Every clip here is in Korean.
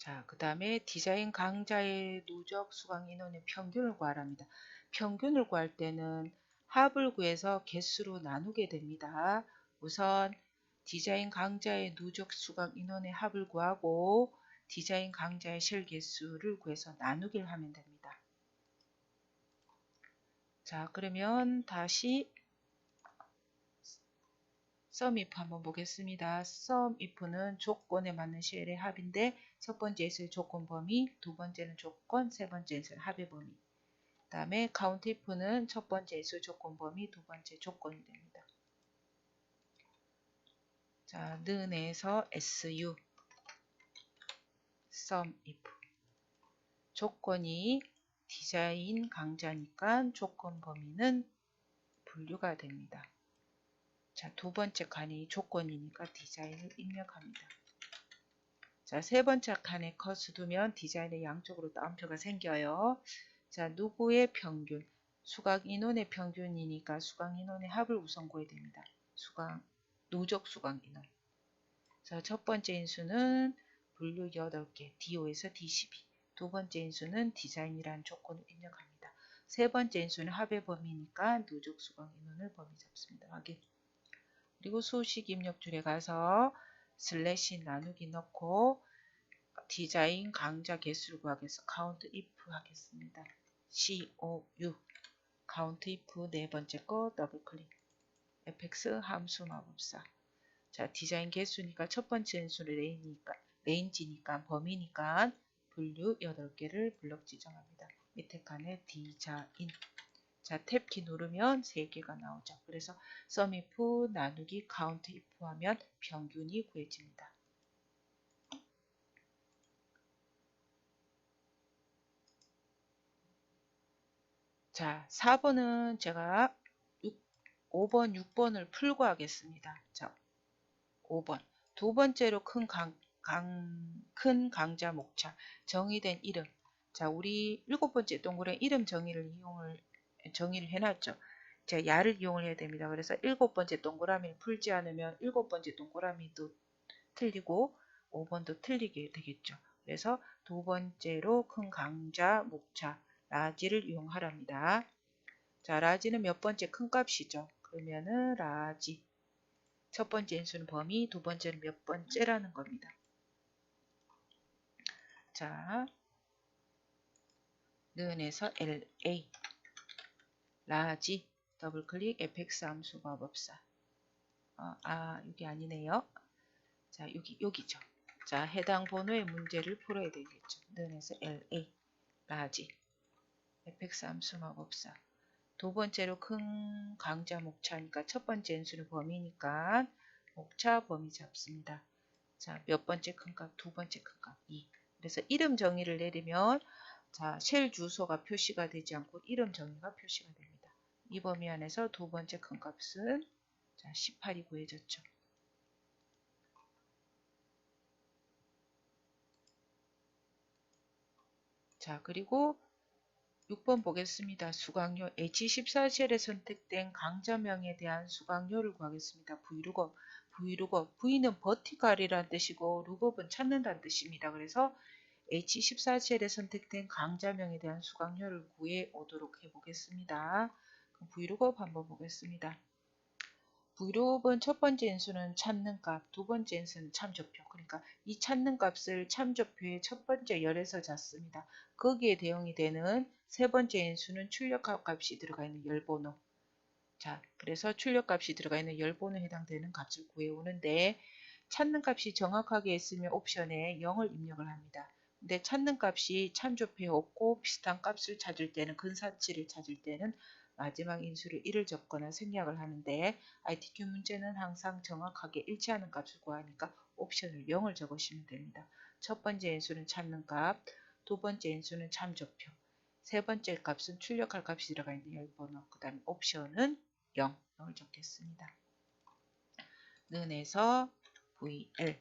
자, 그 다음에 디자인 강좌의 누적 수강 인원의 평균을 구하랍니다. 평균을 구할 때는 합을 구해서 개수로 나누게 됩니다. 우선 디자인 강좌의 누적 수강 인원의 합을 구하고 디자인 강좌의 실 개수를 구해서 나누기를 하면 됩니다. 자, 그러면 다시 SUMIF 한번 보겠습니다. SUMIF는 조건에 맞는 쉘의 합인데 첫 번째 S의 조건 범위, 두 번째는 조건, 세 번째는 합의 범위. 그 다음에 COUNTIF는 첫 번째 S의 조건 범위, 두 번째 조건이 됩니다. 자, 는에서 SU SUMIF 조건이 디자인 강좌니까 조건 범위는 분류가 됩니다. 자, 두 번째 칸이 조건이니까 디자인을 입력합니다. 자, 세 번째 칸에 컷을 두면 디자인의 양쪽으로 따옴표가 생겨요. 자, 누구의 평균? 수강 인원의 평균이니까 수강 인원의 합을 우선 구해야 됩니다. 누적 수강 인원. 자, 첫 번째 인수는 분류 8개, D5에서 D12. 두 번째 인수는 디자인이라는 조건을 입력합니다. 세 번째 인수는 합의 범위니까 누적 수강 인원을 범위 잡습니다. 확인. 그리고 수식 입력줄에 가서 슬래시 나누기 넣고 디자인 강좌 개수를 구하기 위해서 COUNTIF 하겠습니다. COU COUNTIF 네 번째 거 더블클릭 fx 함수 마법사. 자, 디자인 개수니까 첫 번째 인수는 레인지니까 범위니까 분류 8개를 블럭 지정합니다. 밑에 칸에 디자인. 자, 탭키 누르면 3개가 나오죠. 그래서 SUMIF 나누기 COUNTIF 하면 평균이 구해집니다. 자, 4번은 제가 5번, 6번을 풀고 하겠습니다. 자, 5번. 두 번째로 큰 강좌 목차, 정의된 이름. 자, 우리 7번째 동그라미 이름 정의를 해놨죠. 자, 야를 이용을 해야 됩니다. 그래서 7번째 동그라미를 풀지 않으면 7번째 동그라미도 틀리고 5번도 틀리게 되겠죠. 그래서 두 번째로 큰 강좌 목차 라지를 이용하랍니다. 자, 라지는 몇 번째 큰 값이죠. 그러면은 라지. 첫 번째 인수는 범위, 두 번째는 몇 번째라는 겁니다. 자, 는에서 LA 라지 더블클릭 fx 함수 마법사. 여기 아니네요. 자, 여기죠. 자, 해당 번호의 문제를 풀어야 되겠죠. 는에서 LA 라지 fx 함수 마법사. 두 번째로 큰 강좌 목차니까 첫 번째 인수는 범위니까 목차 범위 잡습니다. 자, 몇 번째 큰 값? 두 번째 큰 값 2. 그래서 이름 정의를 내리면 자, 쉘 주소가 표시가 되지 않고 이름 정의가 표시가 됩니다. 이 범위 안에서 두 번째 큰 값은 자, 18이 구해졌죠. 자, 그리고 6번 보겠습니다. 수강료 H14셀에 선택된 강좌명에 대한 수강료를 구하겠습니다. V룩업. V는 버티컬이라는 뜻이고 룩업은 찾는다는 뜻입니다. 그래서 H14셀에 선택된 강좌명에 대한 수강료를 구해 오도록 해보겠습니다. 그럼 V룩업 한번 보겠습니다. V룩업은 첫 번째 인수는 찾는 값, 두 번째 인수는 참조표. 그러니까 이 찾는 값을 참조표의 첫 번째 열에서 잡습니다. 거기에 대응이 되는 세 번째 인수는 출력값 값이 들어가 있는 열번호. 자, 그래서 출력값이 들어가 있는 열번호에 해당되는 값을 구해오는데 찾는 값이 정확하게 있으면 옵션에 0을 입력을 합니다. 근데 찾는 값이 참조표에 없고 비슷한 값을 찾을 때는 근사치를 찾을 때는 마지막 인수를 1을 적거나 생략을 하는데 ITQ 문제는 항상 정확하게 일치하는 값을 구하니까 옵션을 0을 적으시면 됩니다. 첫 번째 인수는 찾는 값, 두 번째 인수는 참조표, 세 번째 값은 출력할 값이 들어가 있는 열번호, 그 다음에 옵션은 0을 적겠습니다. 는에서 VL.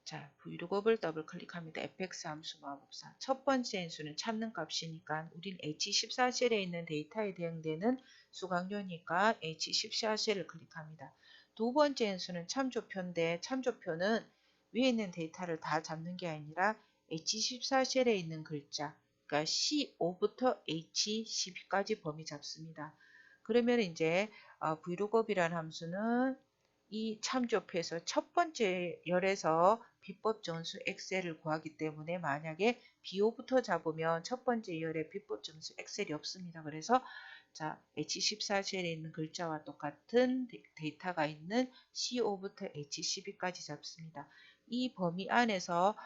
자, V룩업을 더블 클릭합니다. fx 함수 마법사. 첫 번째 인수는 찾는 값이니까 우린 H14셀에 있는 데이터에 대응되는 수강료니까 H14셀을 클릭합니다. 두 번째 인수는 참조표인데 참조표는 위에 있는 데이터를 다 잡는 게 아니라 H14셀에 있는 글자, 그러니까 C5부터 H12까지 범위 잡습니다. 그러면 이제 vlookup이라는 함수는 이 참조표에서 첫 번째 열에서 비법 정수 엑셀을 구하기 때문에 만약에 B5부터 잡으면 첫 번째 열에 비법 정수 엑셀이 없습니다. 그래서 자, H14셀에 있는 글자와 똑같은 데이터가 있는 C5부터 H12까지 잡습니다. 이 범위 안에서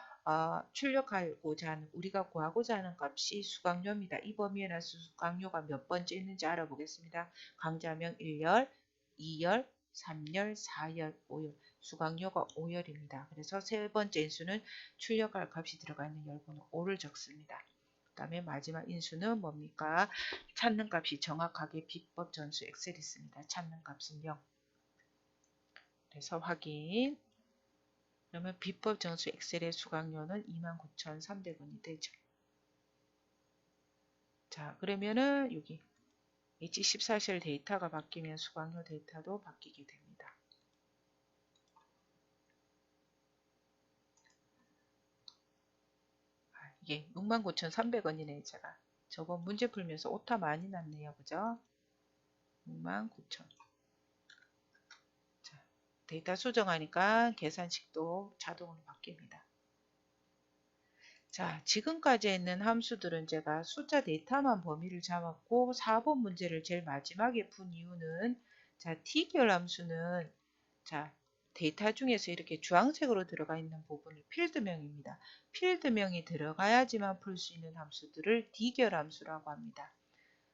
출력하고자 하는, 우리가 구하고자 하는 값이 수강료입니다. 이 범위에 나서 수강료가 몇 번째 있는지 알아보겠습니다. 강좌명 1열, 2열, 3열, 4열, 5열. 수강료가 5열입니다. 그래서 세 번째 인수는 출력할 값이 들어가 있는 열번호 5를 적습니다. 그 다음에 마지막 인수는 뭡니까? 찾는 값이 정확하게 비법 전수 엑셀이 있습니다. 찾는 값은 0. 그래서 확인. 그러면 비법 정수 엑셀의 수강료는 29,300원이 되죠. 자, 그러면은 여기 H14셀 데이터가 바뀌면 수강료 데이터도 바뀌게 됩니다. 이게 69,300원이네. 제가 저번 문제 풀면서 오타 많이 났네요. 그죠? 69,000. 자, 데이터 수정하니까 계산식도 자동으로 바뀝니다. 자, 지금까지 있는 함수들은 제가 숫자 데이터만 범위를 잡았고 4번 문제를 제일 마지막에 푼 이유는 자, T계열 함수는 자, 데이터 중에서 이렇게 주황색으로 들어가 있는 부분을 필드명입니다. 필드명이 들어가야지만 풀 수 있는 함수들을 D계열 함수라고 합니다.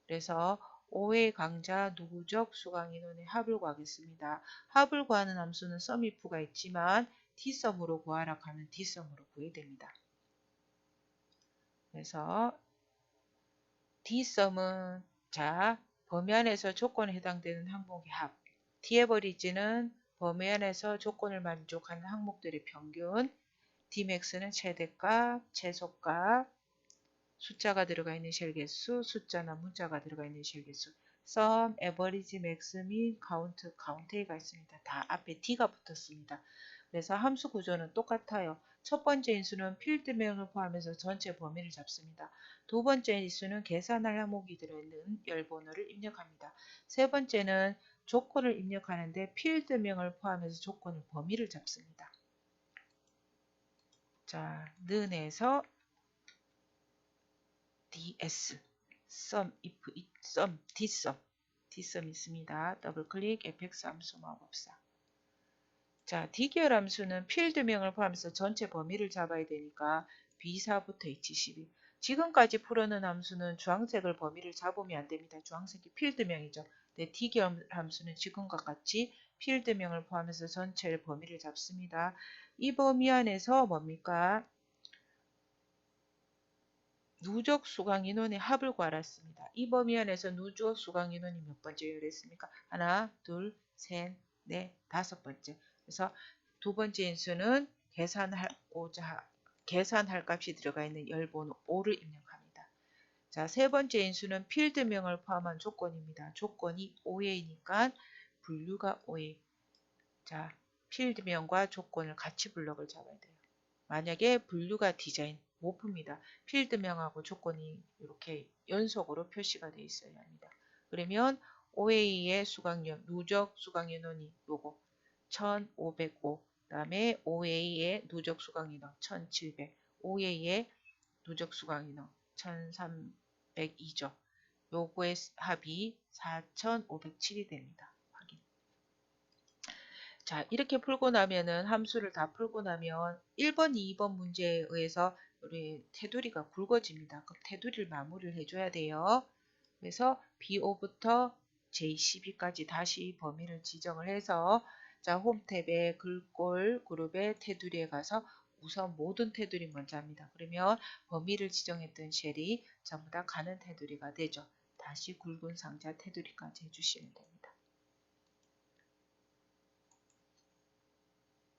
그래서 5회 강좌 누구적 수강 인원의 합을 구하겠습니다. 합을 구하는 함수는 sumif가 있지만 Dsum으로 구하라 하면 Dsum으로 구해야 됩니다. 그래서 Dsum은 자, 범위 안에서 조건에 해당되는 항목의 합. Taverage는 범위 안에서 조건을 만족하는 항목들의 평균. Dmax는 최대값, 최소값, 숫자가 들어가 있는 쉘 개수, 숫자나 문자가 들어가 있는 쉘 개수. Sum, Average, Max, Min, Count, Count가 있습니다. 다 앞에 D가 붙었습니다. 그래서 함수 구조는 똑같아요. 첫 번째 인수는 필드명을 포함해서 전체 범위를 잡습니다. 두 번째 인수는 계산할 항목이 들어있는 열번호를 입력합니다. 세 번째는 조건을 입력하는데 필드명을 포함해서 조건을 범위를 잡습니다. 자, 는에서 ds, sum, if, sum, dsum 있습니다. 더블 클릭, fx 함수 마법사. 자, D계열 함수는 필드명을 포함해서 전체 범위를 잡아야 되니까 B4부터 H12. 지금까지 풀어놓은 함수는 주황색을 범위를 잡으면 안 됩니다. 주황색이 필드명이죠. 네, D계열 함수는 지금과 같이 필드명을 포함해서 전체 범위를 잡습니다. 이 범위 안에서 뭡니까? 누적 수강 인원의 합을 구하랬습니다. 이 범위 안에서 누적 수강 인원이 몇 번째 열했습니까? 하나, 둘, 셋, 넷, 다섯 번째. 그래서 두 번째 인수는 계산할 값이 들어가 있는 열번호 5를 입력합니다. 자, 세 번째 인수는 필드명을 포함한 조건입니다. 조건이 5회이니까 분류가 5회. 자, 필드명과 조건을 같이 블럭을 잡아야 돼요. 만약에 분류가 디자인 못 풉니다. 필드명하고 조건이 이렇게 연속으로 표시가 되어 있어야 합니다. 그러면 OA의 수강료, 누적 수강인원이 요거 1505, 그 다음에 OA의 누적 수강인원 1700, OA의 누적 수강인원 1302죠. 요거의 합이 4507이 됩니다. 확인. 자, 이렇게 풀고 나면은 함수를 다 풀고 나면 1번, 2번 문제에 의해서 우리 테두리가 굵어집니다. 그럼 테두리를 마무리를 해줘야 돼요. 그래서 B5부터 J12까지 다시 범위를 지정을 해서 자, 홈 탭에 글꼴 그룹의 테두리에 가서 우선 모든 테두리 먼저 합니다. 그러면 범위를 지정했던 쉘이 전부 다 가는 테두리가 되죠. 다시 굵은 상자 테두리까지 해주시면 됩니다.